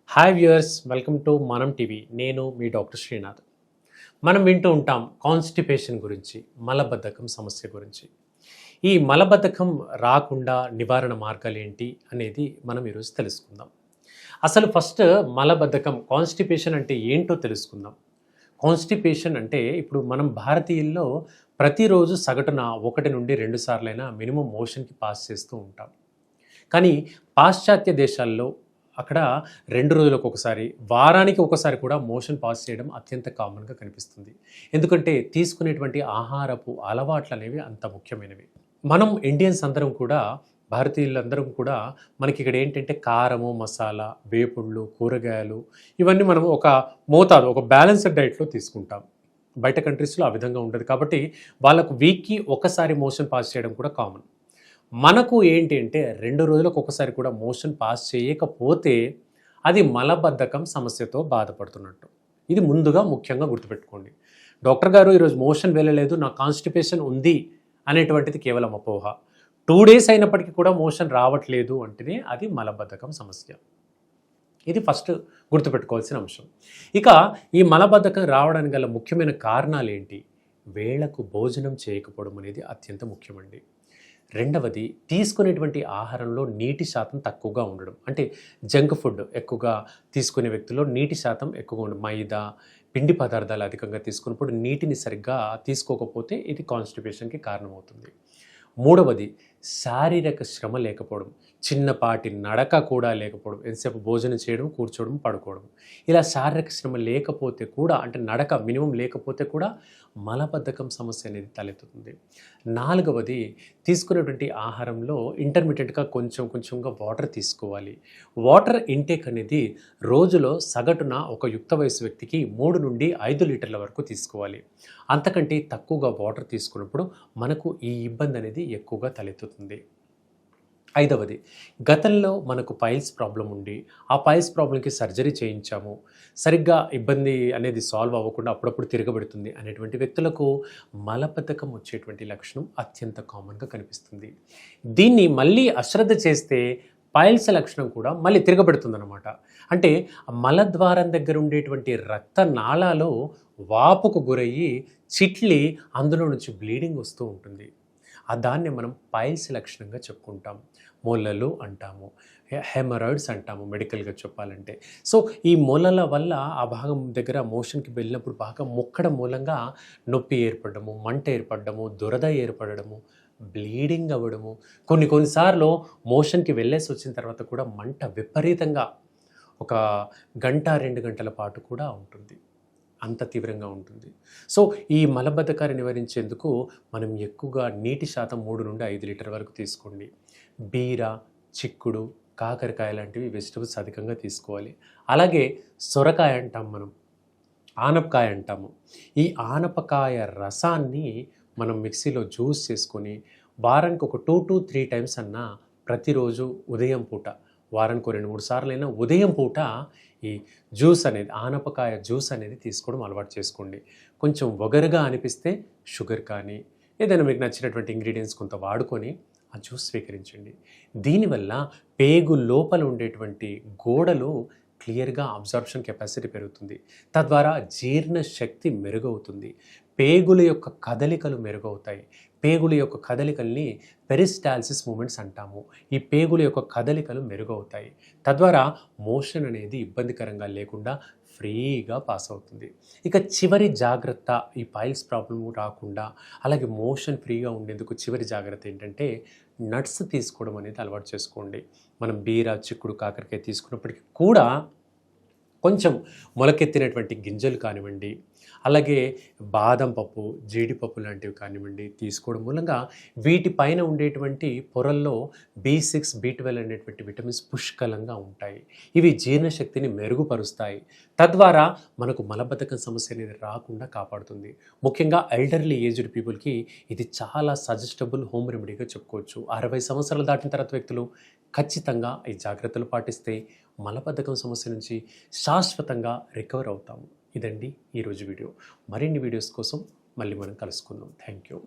Hi viewers, welcome to మనం TV. నేను మీ doctor Srinath. మనం వింటూ ఉంటాం కాన్స్టిపేషన్ గురించి, మలబద్ధకం సమస్య గురించి. ఈ మలబద్ధకం రాకుండా నివారణ మార్గాలు ఏంటి అనేది మనం ఈరోజు తెలుసుకుందాం. అసలు ఫస్ట్ మలబద్ధకం కాన్స్టిపేషన్ అంటే ఏంటో తెలుసుకుందాం. కాన్స్టిపేషన్ అంటే ఇప్పుడు మనం భారతీయుల్లో ప్రతిరోజు సగటున 1 నుండి 2 సార్లైనా మినిమం మోషన్కి పాస్ చేస్తూ ఉంటాం. కానీ పాశ్చాత్య దేశాల్లో అక్కడ 2 రోజులకు ఒకసారి, వారానికి ఒకసారి కూడా మోషన్ పాస్ చేయడం అత్యంత కామన్‌గా కనిపిస్తుంది. ఎందుకంటే తీసుకునేటువంటి ఆహారపు అలవాట్లనేవి అంత ముఖ్యమైనవి. మనం ఇండియన్స్ అందరం కూడా, భారతీయులందరం కూడా మనకిక్కడ ఏంటంటే కారము, మసాలా, వేపుళ్ళు, కూరగాయలు ఇవన్నీ మనం ఒక మోతాదు, ఒక బ్యాలెన్స్డ్ డైట్‌లో తీసుకుంటాం. బయట కంట్రీస్‌లో ఆ విధంగా ఉండదు. కాబట్టి వాళ్ళకు వీక్‌కి ఒకసారి మోషన్ పాస్ చేయడం కూడా కామన్. మనకు ఏంటి అంటే 2 రోజులకు ఒకసారి కూడా మోషన్ పాస్ చేయకపోతే అది మలబద్ధకం సమస్యతో బాధపడుతున్నట్టు. ఇది ముందుగా ముఖ్యంగా గుర్తుపెట్టుకోండి. డాక్టర్ గారు ఈరోజు మోషన్ వెళ్ళలేదు, నాకు కాన్స్టిపేషన్ ఉంది అనేటువంటిది కేవలం అపోహ. 2 డేస్ అయినప్పటికీ కూడా మోషన్ రావట్లేదు అంటేనే అది మలబద్ధకం సమస్య. ఇది ఫస్ట్ గుర్తుపెట్టుకోవాల్సిన అంశం. ఇక ఈ మలబద్ధకం రావడానికి గల ముఖ్యమైన కారణాలు ఏంటి? వేళకు భోజనం చేయకపోవడం అనేది అత్యంత ముఖ్యమండి. రెండవది, తీసుకునేటువంటి ఆహారంలో నీటి శాతం తక్కువగా ఉండడం. అంటే జంక్ ఫుడ్ ఎక్కువగా తీసుకునే వ్యక్తుల్లో నీటి శాతం ఎక్కువగా ఉండడం. మైదా, పిండి పదార్థాలు అధికంగా తీసుకున్నప్పుడు నీటిని సరిగ్గా తీసుకోకపోతే ఇది కాన్స్టిపేషన్కి కారణమవుతుంది. మూడవది, శారీరక శ్రమ లేకపోవడం. చిన్నపాటి నడక కూడా లేకపోవడం. ఎంతసేపు భోజనం చేయడం, కూర్చోవడం, పడుకోవడం. ఇలా శారీరక శ్రమ లేకపోతే కూడా, అంటే నడక మినిమం లేకపోతే కూడా మలబద్ధకం సమస్య అనేది తలెత్తుతుంది. నాలుగవది, తీసుకునేటువంటి ఆహారంలో ఇంటర్మీడియట్గా కొంచెంగా వాటర్ తీసుకోవాలి. వాటర్ ఇంటేక్ అనేది రోజులో సగటున ఒక యుక్త వయసు వ్యక్తికి 3 నుండి 5 లీటర్ల వరకు తీసుకోవాలి. అంతకంటే తక్కువగా వాటర్ తీసుకున్నప్పుడు మనకు ఈ ఇబ్బంది అనేది ఎక్కువగా తలెత్తుతుంది. ఐదవది, గతంలో మనకు పైల్స్ ప్రాబ్లం ఉండి, ఆ పైల్స్ ప్రాబ్లంకి సర్జరీ చేయించాము, సరిగ్గా ఇబ్బంది అనేది సాల్వ్ అవ్వకుండా అప్పుడప్పుడు తిరగబెడుతుంది అనేటువంటి వ్యక్తులకు మలబద్ధకం వచ్చేటువంటి లక్షణం అత్యంత కామన్గా కనిపిస్తుంది. దీన్ని మళ్ళీ అశ్రద్ధ చేస్తే పైల్స్ లక్షణం కూడా మళ్ళీ తిరగబెడుతుందన్నమాట. అంటే మలద్వారం దగ్గర ఉండేటువంటి రక్తనాళాలో వాపుకు గురయ్యి చిట్లి అందులో నుంచి బ్లీడింగ్ వస్తూ ఉంటుంది. దాన్ని మనం పైల్స్ లక్షణంగా చెప్పుకుంటాం. మొలలు అంటాము, హెమరాయిడ్స్ అంటాము మెడికల్గా చెప్పాలంటే. సో ఈ మొలల వల్ల ఆ భాగం దగ్గర మోషన్కి వెళ్ళినప్పుడు బాగా మొక్కడం మూలంగా నొప్పి ఏర్పడము, మంట ఏర్పడము, దురద ఏర్పడము, బ్లీడింగ్ అవ్వడము, కొన్నిసార్లు మోషన్కి వెళ్ళేసి వచ్చిన తర్వాత కూడా మంట విపరీతంగా 1 గంట 2 గంటల పాటు కూడా ఉంటుంది. అంత తీవ్రంగా ఉంటుంది. సో ఈ మలబద్ధకాన్ని నివారించేందుకు మనం ఎక్కువగా నీటి శాతం 3 నుండి 5 లీటర్ వరకు తీసుకోండి. బీర, చిక్కుడు, కాకరకాయ లాంటివి వెజిటబుల్స్ అధికంగా తీసుకోవాలి. అలాగే సొరకాయ అంటాం మనం, ఆనపకాయ అంటాము. ఈ ఆనపకాయ రసాన్ని మనం మిక్సీలో జ్యూస్ చేసుకొని వారానికి ఒక 2-3 టైమ్స్ అన్నా ప్రతిరోజు ఉదయం పూట, వారానికి 2-3 సార్లైనా ఉదయం పూట ఈ జ్యూస్ అనేది, ఆనపకాయ జ్యూస్ అనేది తీసుకోవడం అలవాటు చేసుకోండి. కొంచెం వగరుగా అనిపిస్తే షుగర్ కానీ ఏదైనా మీకు నచ్చినటువంటి ఇంగ్రీడియంట్స్ కొంత వాడుకొని ఆ జ్యూస్ స్వీకరించండి. దీనివల్ల పేగు లోపల ఉండేటువంటి గోడలు క్లియర్గా అబ్జార్ప్షన్ కెపాసిటీ పెరుగుతుంది. తద్వారా జీర్ణ శక్తి మెరుగవుతుంది. పేగుల యొక్క కదలికలు మెరుగవుతాయి. పేగుల యొక్క కదలికల్ని పెరిస్టాల్సిస్ మూమెంట్స్ అంటాము. ఈ పేగుల యొక్క కదలికలు మెరుగవుతాయి. తద్వారా మోషన్ అనేది ఇబ్బందికరంగా లేకుండా ఫ్రీగా పాస్ అవుతుంది. ఇక చివరి జాగ్రత్త, ఈ పైల్స్ ప్రాబ్లమ్ రాకుండా అలాగే మోషన్ ఫ్రీగా ఉండేందుకు చివరి జాగ్రత్త ఏంటంటే నట్స్ తీసుకోవడం అనేది అలవాటు చేసుకోండి. మనం బీర, చిక్కుడు, కాకరకాయ తీసుకున్నప్పటికీ కూడా కొంచెం మొలకెత్తినటువంటి గింజలు కానివ్వండి, అలాగే బాదం పప్పు, జీడిపప్పు లాంటివి కానివ్వండి తీసుకోవడం మూలంగా వీటిపైన ఉండేటువంటి పొరల్లో B6, B12 అనేటువంటి విటమిన్స్ పుష్కలంగా ఉంటాయి. ఇవి జీర్ణశక్తిని మెరుగుపరుస్తాయి. తద్వారా మనకు మలబద్ధకం సమస్య అనేది రాకుండా కాపాడుతుంది. ముఖ్యంగా ఎల్డర్లీ ఏజ్డ్ పీపుల్కి ఇది చాలా సజెస్టబుల్ హోమ్ రెమెడీగా చెప్పుకోవచ్చు. 60 సంవత్సరాలు దాటిన తర్వాత వ్యక్తులు ఖచ్చితంగా ఈ జాగ్రత్తలు పాటిస్తే మలబద్ధకం సమస్య నుంచి శాశ్వతంగా రికవర్ అవుతాము. ఇదండి ఈరోజు వీడియో. మరిన్ని వీడియోస్ కోసం మళ్ళీ మనం కలుసుకుందాం. Thank you.